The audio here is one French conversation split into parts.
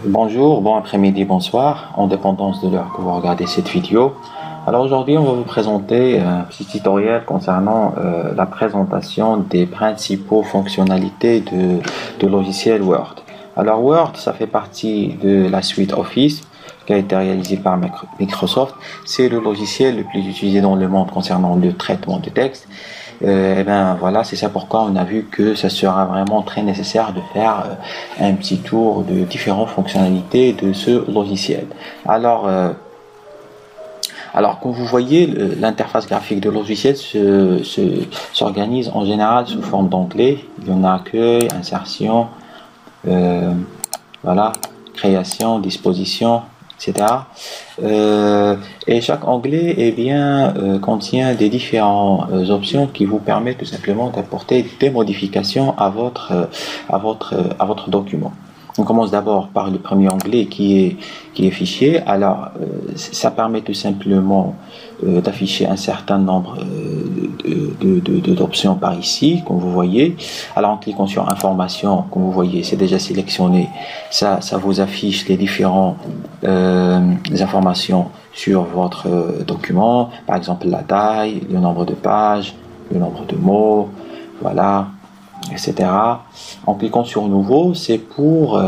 Bonjour, bon après-midi, bonsoir, en dépendance de l'heure que vous regardez cette vidéo. Alors aujourd'hui, on va vous présenter un petit tutoriel concernant la présentation des principaux fonctionnalités de logiciel Word. Alors Word, ça fait partie de la suite Office qui a été réalisée par Microsoft. C'est le logiciel le plus utilisé dans le monde concernant le traitement de texte. Et ben voilà, c'est ça pourquoi on a vu que ça sera vraiment très nécessaire de faire un petit tour de différentes fonctionnalités de ce logiciel. Alors comme vous voyez, l'interface graphique de logiciel s'organise en général sous forme d'onglets. Il y en a accueil, insertion, voilà, création, disposition, etc. Et chaque onglet contient des différentes options qui vous permettent tout simplement d'apporter des modifications à votre document. On commence d'abord par le premier onglet qui est fichier. Alors, ça permet tout simplement d'afficher un certain nombre d'options par ici, comme vous voyez. Alors, en cliquant sur information, comme vous voyez, c'est déjà sélectionné. Ça vous affiche les différentes informations sur votre document. Par exemple, la taille, le nombre de pages, le nombre de mots, voilà, etc. En cliquant sur nouveau, c'est pour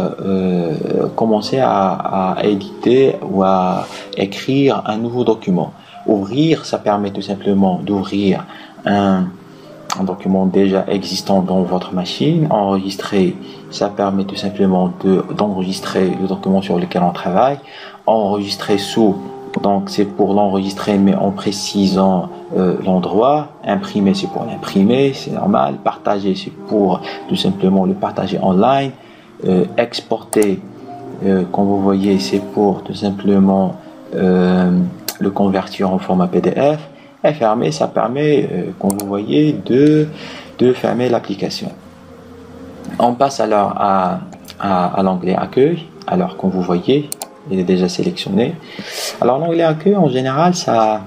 commencer à éditer ou à écrire un nouveau document. Ouvrir, ça permet tout simplement d'ouvrir un document déjà existant dans votre machine. Enregistrer, ça permet tout simplement d'enregistrer le document sur lequel on travaille. Enregistrer sous, donc c'est pour l'enregistrer mais en précisant l'endroit. Imprimer, c'est pour l'imprimer, c'est normal. Partager, c'est pour tout simplement le partager online. Exporter, comme vous voyez, c'est pour tout simplement le convertir en format PDF. Et fermer, ça permet, comme vous voyez, de fermer l'application. On passe alors à l'onglet accueil. Alors, comme vous voyez, il est déjà sélectionné. Alors, l'onglet accueil, en général, ça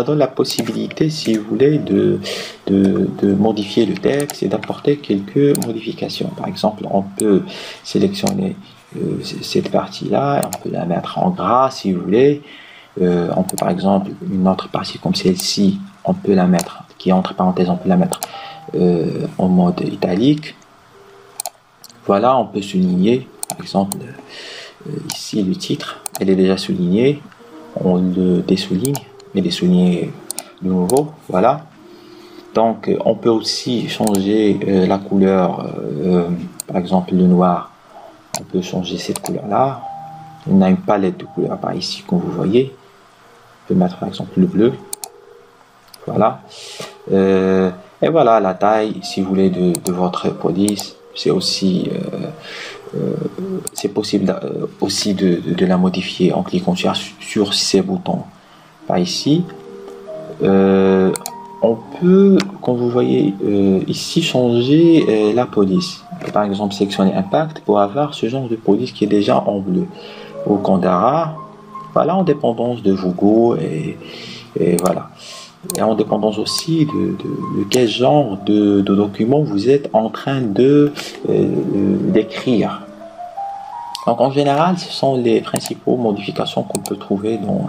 donne la possibilité, si vous voulez, de modifier le texte et d'apporter quelques modifications. Par exemple, on peut sélectionner cette partie-là, on peut la mettre en gras, si vous voulez. On peut par exemple une autre partie comme celle-ci, on peut la mettre, qui est entre parenthèses, on peut la mettre en mode italique. Voilà, on peut souligner, par exemple ici le titre, elle est déjà soulignée, on le désouligne, il est souligné de nouveau, voilà. Donc on peut aussi changer la couleur, par exemple le noir, on peut changer cette couleur-là. On a une palette de couleurs par ici, comme vous voyez. On peut mettre par exemple le bleu. Voilà. Et voilà la taille, si vous voulez, de votre police. C'est aussi c'est possible aussi de la modifier en cliquant sur ces boutons par ici. On peut, comme vous voyez ici, changer la police. Par exemple, sélectionner impact pour avoir ce genre de police qui est déjà en bleu. Au Candara, voilà, en dépendance de vos goûts et voilà. Et en dépendance aussi de quel genre de document vous êtes en train d'écrire. Donc en général, ce sont les principaux modifications qu'on peut trouver dans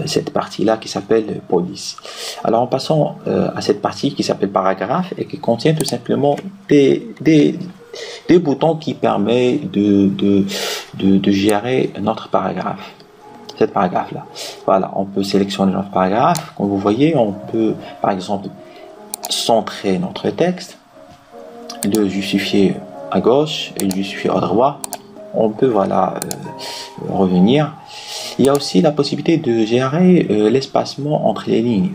cette partie-là qui s'appelle police. Alors en passant à cette partie qui s'appelle paragraphe et qui contient tout simplement des boutons qui permettent de gérer notre paragraphe. Cette paragraphe-là. Voilà, on peut sélectionner notre paragraphe. Comme vous voyez, on peut par exemple centrer notre texte, le justifier à gauche et le justifier à droite. On peut voilà revenir. Il y a aussi la possibilité de gérer l'espacement entre les lignes.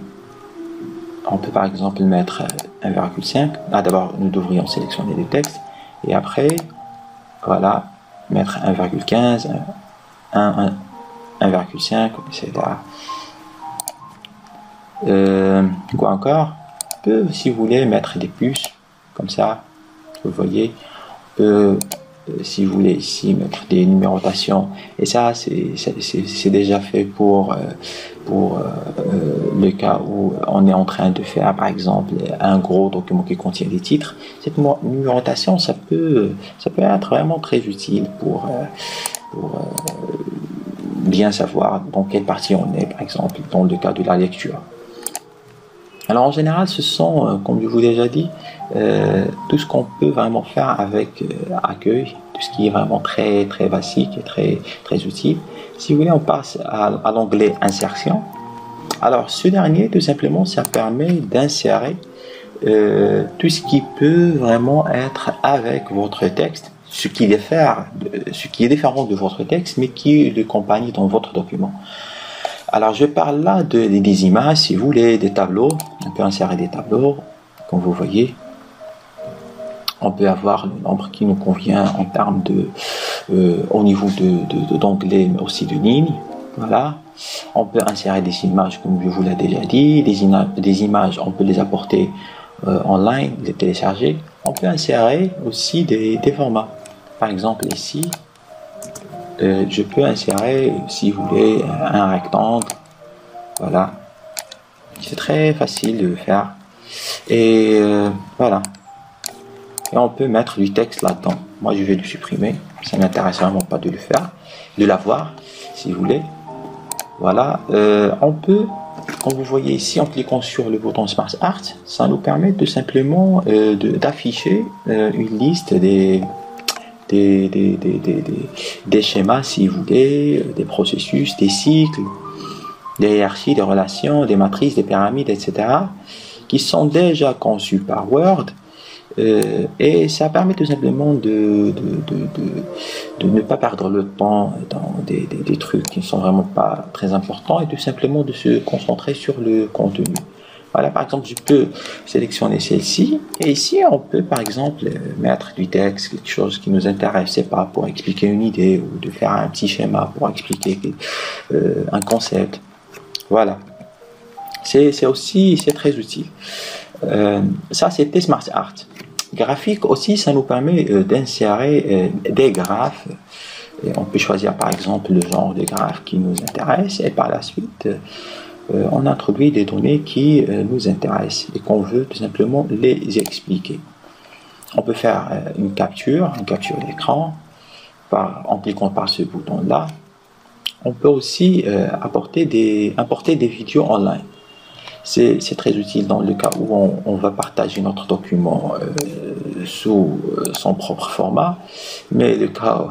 On peut par exemple mettre 1,5. Là d'abord nous devrions sélectionner les textes et après voilà mettre 1,15, 1,5, etc. Quoi encore? On peut, si vous voulez, mettre des puces comme ça. Vous voyez, on peut si vous voulez ici mettre des numérotations, et ça c'est déjà fait pour le cas où on est en train de faire par exemple un gros document qui contient des titres. Cette numérotation, ça peut être vraiment très utile pour bien savoir dans quelle partie on est, par exemple dans le cas de la lecture. Alors en général, ce sont, comme je vous ai déjà dit, tout ce qu'on peut vraiment faire avec Accueil, tout ce qui est vraiment très basique et très utile. Si vous voulez, on passe à l'onglet Insertion. Alors ce dernier, tout simplement, ça permet d'insérer tout ce qui peut vraiment être avec votre texte, ce qui est différent de votre texte, mais qui le accompagne dans votre document. Alors je parle là des images, si vous voulez, des tableaux. On peut insérer des tableaux, comme vous voyez. On peut avoir le nombre qui nous convient en termes au niveau d'onglets, mais aussi de lignes. Voilà. On peut insérer des images, comme je vous l'ai déjà dit. Des images, on peut les apporter online, les télécharger. On peut insérer aussi des formats. Par exemple ici, je peux insérer, si vous voulez, un rectangle. Voilà. C'est très facile de le faire. Et voilà. Et on peut mettre du texte là-dedans. Moi, je vais le supprimer. Ça ne m'intéresse vraiment pas de le faire, de l'avoir, si vous voulez. Voilà. On peut, comme vous voyez ici, en cliquant sur le bouton Smart Art, ça nous permet tout simplement d'afficher une liste des schémas, si vous voulez, des processus, des cycles, des hiérarchies, des relations, des matrices, des pyramides, etc., qui sont déjà conçus par Word. Et ça permet tout simplement de ne pas perdre le temps dans des trucs qui ne sont vraiment pas très importants et tout simplement de se concentrer sur le contenu. Voilà, par exemple, je peux sélectionner celle-ci et ici on peut par exemple mettre du texte, quelque chose qui nous intéresse, c'est pas pour expliquer une idée ou de faire un petit schéma pour expliquer un concept. Voilà, c'est très utile. Ça c'était Smart Art. Graphique aussi, ça nous permet d'insérer des graphes. Et on peut choisir par exemple le genre de graphe qui nous intéresse et par la suite on introduit des données qui nous intéressent et qu'on veut tout simplement les expliquer. On peut faire une capture d'écran en cliquant par ce bouton là. On peut aussi importer des vidéos online. C'est très utile dans le cas où on va partager notre document sous son propre format, mais le cas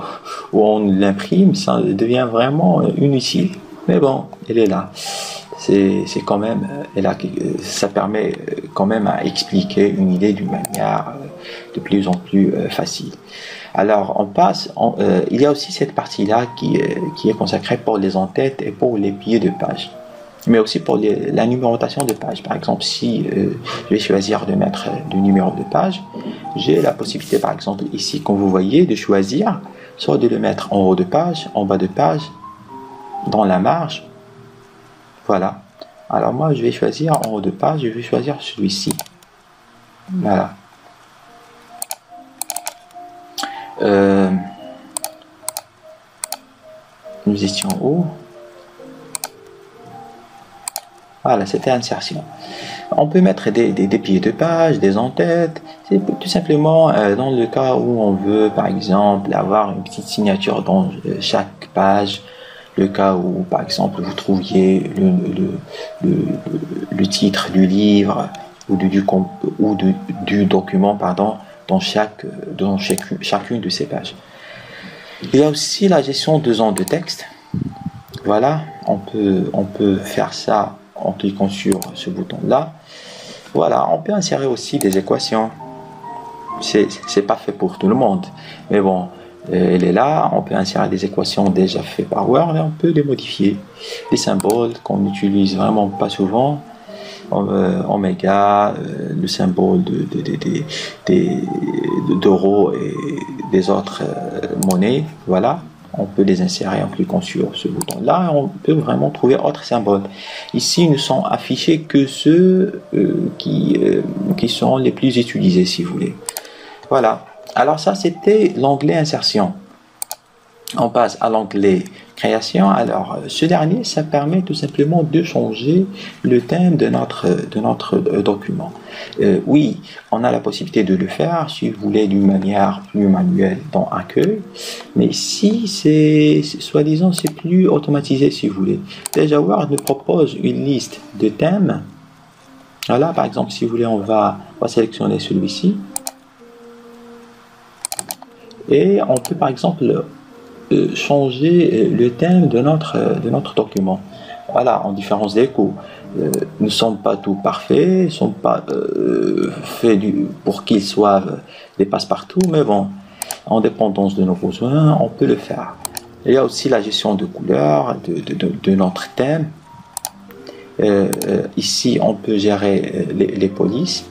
où on l'imprime, ça devient vraiment inutile. Mais bon, elle est là. C'est quand même, ça permet quand même à expliquer une idée d'une manière de plus en plus facile. Alors on passe, il y a aussi cette partie-là qui est consacrée pour les en-têtes et pour les pieds de page, mais aussi pour la numérotation de page. Par exemple, si je vais choisir de mettre du numéro de page, j'ai la possibilité, par exemple ici, comme vous voyez, de choisir soit de le mettre en haut de page, en bas de page, dans la marge. Voilà. Alors moi, je vais choisir en haut de page, je vais choisir celui-ci. Voilà. Nous étions où? Voilà, c'était insertion. On peut mettre des pieds de page, des en-têtes. C'est tout simplement dans le cas où on veut, par exemple, avoir une petite signature dans chaque page. Le cas où, par exemple, vous trouviez le titre du livre ou du document, pardon, dans chacune de ces pages. Il y a aussi la gestion de zones de texte. Voilà, on peut faire ça en cliquant sur ce bouton-là. Voilà, on peut insérer aussi des équations. C'est pas fait pour tout le monde, mais bon, elle est là. On peut insérer des équations déjà faites par Word et on peut les modifier. Les symboles qu'on n'utilise vraiment pas souvent, oméga, le symbole d'euros et des autres monnaies. Voilà, on peut les insérer en cliquant sur ce bouton là. On peut vraiment trouver autres symboles. Ici ne sont affichés que ceux qui sont les plus utilisés, si vous voulez. Voilà, Alors ça, c'était l'onglet insertion. On passe à l'onglet création. Alors ce dernier, ça permet tout simplement de changer le thème de notre document. Oui, on a la possibilité de le faire si vous voulez d'une manière plus manuelle dans Accueil, mais si c'est soi-disant c'est plus automatisé si vous voulez. Déjà Word nous propose une liste de thèmes. Voilà, par exemple, si vous voulez, on va sélectionner celui-ci et on peut par exemple changer le thème de notre document. Voilà, en différence des coûts. Nous ne sommes pas tout parfaits, ne sont pas faits pour qu'ils soient des passe-partout, mais bon, en dépendance de nos besoins, on peut le faire. Il y a aussi la gestion de couleurs de notre thème. Ici, on peut gérer les polices,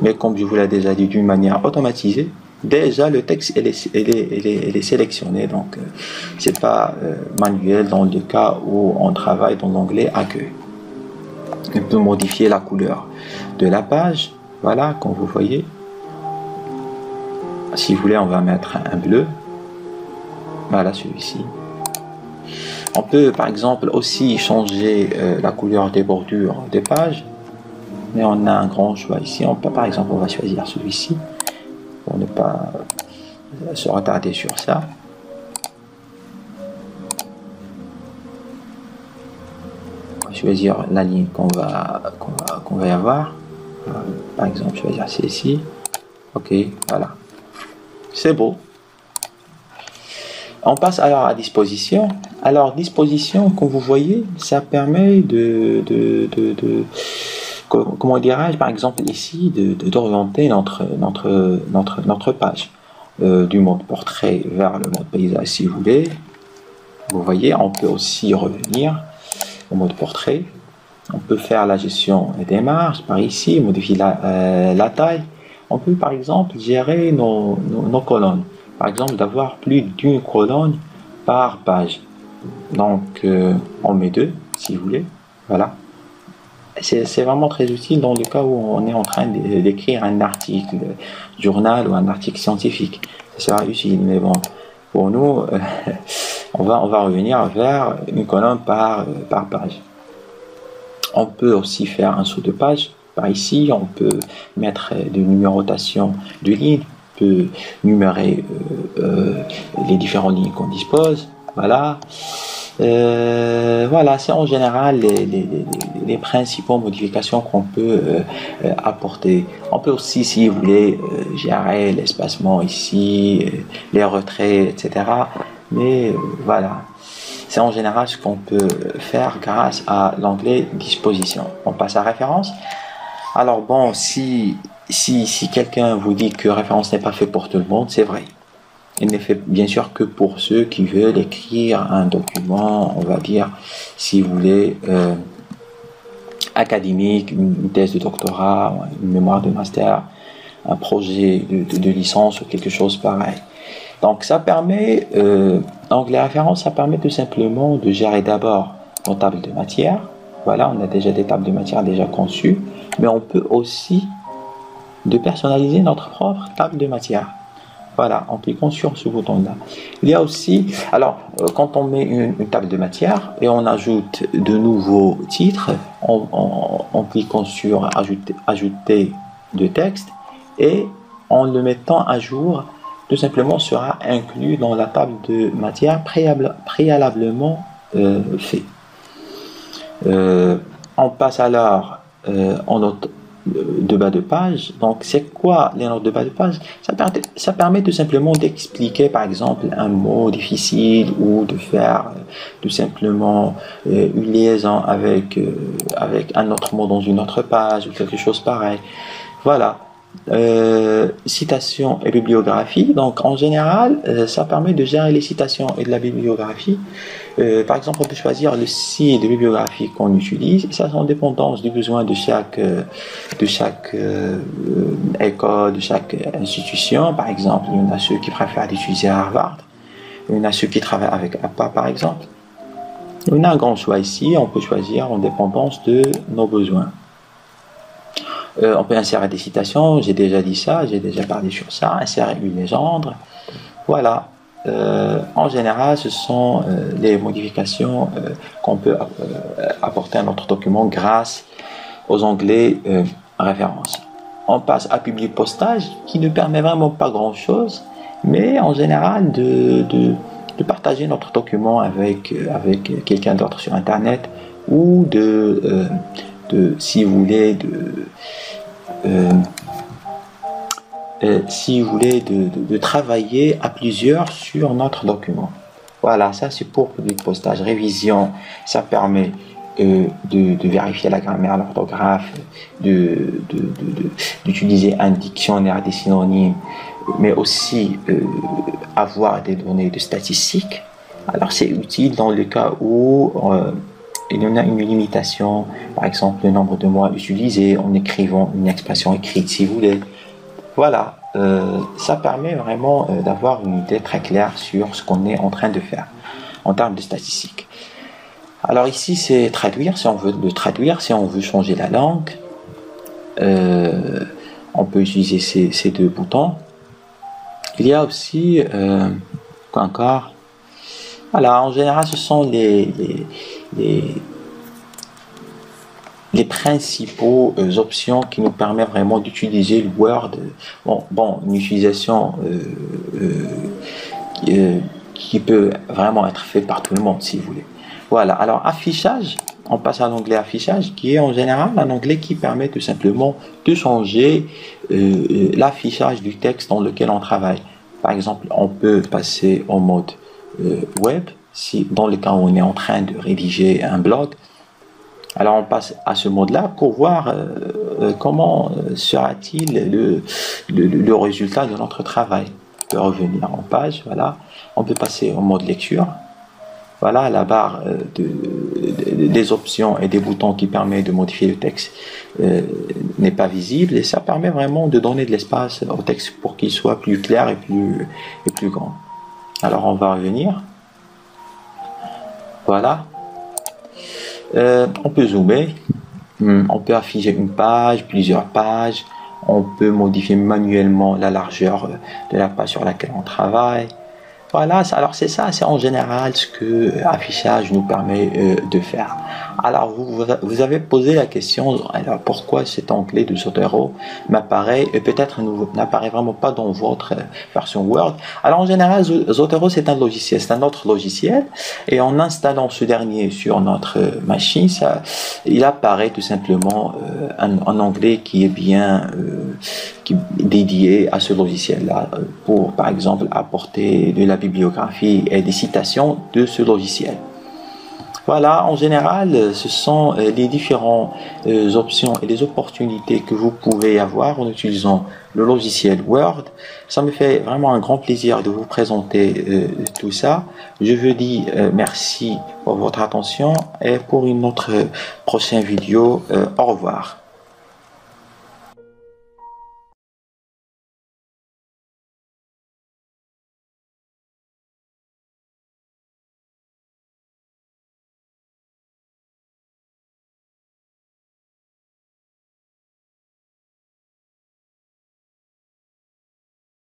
mais comme je vous l'ai déjà dit, d'une manière automatisée. Déjà le texte elle est sélectionné, donc c'est pas manuel dans le cas où on travaille dans l'onglet Accueil. On peut modifier la couleur de la page, voilà, comme vous voyez. Si vous voulez, on va mettre un bleu, voilà celui-ci. On peut par exemple aussi changer la couleur des bordures des pages, mais on a un grand choix ici. On peut, par exemple, on va choisir celui-ci pour ne pas se retarder sur ça. On va choisir la ligne qu'on va y avoir. Par exemple, choisir celle-ci. Ok, voilà. C'est beau. On passe alors à disposition. Alors, disposition, comme vous voyez, ça permet comment dirais-je, par exemple ici, d'orienter notre page du mode portrait vers le mode paysage si vous voulez. Vous voyez, on peut aussi revenir au mode portrait. On peut faire la gestion des marges par ici, modifier la taille. On peut par exemple gérer nos colonnes. Par exemple, d'avoir plus d'une colonne par page. Donc, on met 2 si vous voulez. Voilà. C'est vraiment très utile dans le cas où on est en train d'écrire un article journal ou un article scientifique. Ça sera utile, mais bon, pour nous, on va revenir vers une colonne par page. On peut aussi faire un saut de page par ici. On peut mettre des numérotations de lignes. On peut numérer les différentes lignes qu'on dispose. Voilà. Voilà, c'est en général les principaux modifications qu'on peut apporter. On peut aussi, si vous voulez, gérer l'espacement ici, les retraits, etc. Mais voilà, c'est en général ce qu'on peut faire grâce à l'onglet disposition. On passe à référence. Alors bon, si quelqu'un vous dit que référence n'est pas fait pour tout le monde, c'est vrai. Il n'est fait bien sûr que pour ceux qui veulent écrire un document, on va dire, si vous voulez, académique, une thèse de doctorat, une mémoire de master, un projet de licence ou quelque chose pareil. Donc ça permet, l'onglet référence, ça permet tout simplement de gérer d'abord nos tables de matière. Voilà, on a déjà des tables de matière déjà conçues, mais on peut aussi de personnaliser notre propre table de matière. Voilà, en cliquant sur ce bouton-là. Il y a aussi, alors, quand on met une table de matière et on ajoute de nouveaux titres, en cliquant sur ajouter de texte et en le mettant à jour, tout simplement sera inclus dans la table de matière préalablement fait. On passe alors en note de bas de page. Donc c'est quoi les notes de bas de page? Ça permet tout simplement d'expliquer par exemple un mot difficile ou de faire tout simplement une liaison avec un autre mot dans une autre page ou quelque chose pareil. Voilà. Citation et bibliographie. Donc en général ça permet de gérer les citations et de la bibliographie. Par exemple, on peut choisir le site de bibliographie qu'on utilise, et ça c'est en dépendance du besoin de chaque école, de chaque institution. Par exemple, il y en a ceux qui préfèrent utiliser Harvard, il y en a ceux qui travaillent avec APA par exemple. On a un grand choix ici, on peut choisir en dépendance de nos besoins. On peut insérer des citations, j'ai déjà dit ça, j'ai déjà parlé sur ça, insérer une légende. Voilà. En général, ce sont les modifications qu'on peut apporter à notre document grâce aux onglets références. On passe à publier postage qui ne permet vraiment pas grand chose, mais en général de partager notre document avec quelqu'un d'autre sur internet, ou si vous voulez de travailler à plusieurs sur notre document. Voilà, ça c'est pour le postage. Révision, ça permet de vérifier la grammaire, l'orthographe, d'utiliser un dictionnaire des synonymes, mais aussi avoir des données de statistiques. Alors c'est utile dans le cas où il y en a une limitation, par exemple le nombre de mots utilisés en écrivant une expression écrite si vous voulez. Voilà, ça permet vraiment d'avoir une idée très claire sur ce qu'on est en train de faire en termes de statistiques. Alors ici c'est traduire, si on veut le traduire, si on veut changer la langue, on peut utiliser ces deux boutons. Il y a aussi, quoi encore? Voilà, en général ce sont les principaux options qui nous permettent vraiment d'utiliser le Word. Bon, une utilisation qui peut vraiment être faite par tout le monde si vous voulez. Voilà, alors affichage, on passe à l'onglet affichage qui est en général un onglet qui permet tout simplement de changer l'affichage du texte dans lequel on travaille. Par exemple, on peut passer en mode web, dans le cas où on est en train de rédiger un blog. Alors on passe à ce mode-là pour voir comment sera-t-il le résultat de notre travail. On peut revenir en page, voilà. On peut passer en mode lecture. Voilà, la barre des options et des boutons qui permet de modifier le texte n'est pas visible, et ça permet vraiment de donner de l'espace au texte pour qu'il soit plus clair et plus grand. Alors on va revenir. Voilà. On peut zoomer, on peut afficher une page, plusieurs pages, on peut modifier manuellement la largeur de la page sur laquelle on travaille. Voilà, alors c'est ça, c'est en général ce que l'affichage nous permet de faire. Alors vous avez posé la question, alors pourquoi cet onglet de Zotero m'apparaît et peut-être n'apparaît vraiment pas dans votre version Word. Alors en général, Zotero c'est un logiciel, c'est un autre logiciel, et en installant ce dernier sur notre machine, il apparaît tout simplement un onglet qui est bien dédié à ce logiciel-là, pour par exemple apporter de la bibliographie et des citations de ce logiciel. Voilà, en général, ce sont les différentes options et les opportunités que vous pouvez avoir en utilisant le logiciel Word. Ça me fait vraiment un grand plaisir de vous présenter tout ça. Je vous dis merci pour votre attention, et pour une autre prochaine vidéo, au revoir.